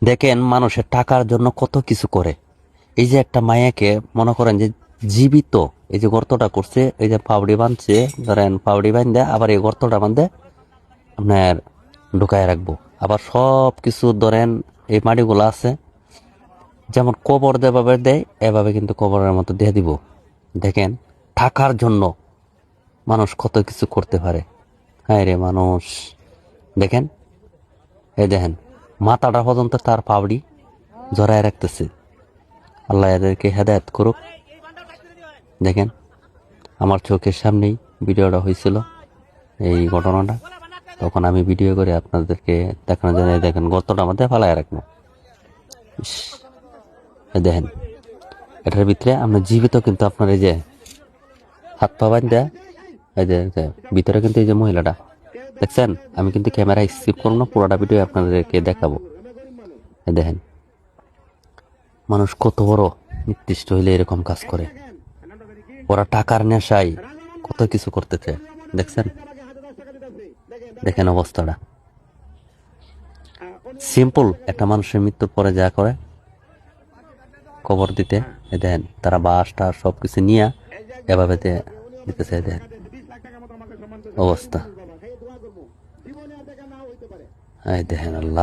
দেখেন মানুষের টাকার জন্য কত কিছু করে। এই যে একটা মায়াকে মনে করেন যে জীবিত, এই যে গর্তটা করছে, এই যে পাউডি বাঁধছে, ধরেন পাউডি বাঁধে আবার এই গর্তটা বাঁধে আপনার ঢুকায় রাখবো। আবার সব কিছু ধরেন এই মাটিগুলো আছে যেমন কবর যেভাবে দেয় এভাবে কিন্তু কবরের মতো দিয়ে দিব। দেখেন টাকার জন্য মানুষ কত কিছু করতে পারে। হ্যাঁ রে মানুষ, দেখেন এই দেখেন মাথাটা পর্যন্ত তার পাউডি জড়ায় রাখতেছে। আল্লাহ এদেরকে হেদায়েত করুক। দেখেন আমার চোখের সামনেই ভিডিওটা হয়েছিল, এই ঘটনাটা। তখন আমি ভিডিও করে আপনাদেরকে দেখানোর জন্য দেখেন গর্তটা মধ্যে ফালায় রাখবো। ইস, এই দেখেন এটার ভিতরে আমরা জীবিত কিন্তু আপনার এই যে হাত পা বান্ধা, এই যে ভিতরে কিন্তু এই যে মহিলাটা দেখছেন, আমি কিন্তু ক্যামেরা স্কিপ করবো না, পুরোটা ভিডিও আপনাদেরকে দেখাবো। এই দেখেন মানুষ কত বড় নির্দিষ্ট হইলে এরকম কাজ করে। ওরা টাকার নেশায় কত কিছু করতেছে। দেখছেন, দেখেন অবস্থাটা। সিম্পল একটা মানুষের মৃত্যুর পরে যা করে কবর দিতে, দেখেন তারা বাঁশ টাস সবকিছু নিয়ে এভাবে দিতেছে। দেখেন অবস্থা, এই দেখেন আল্লাহ।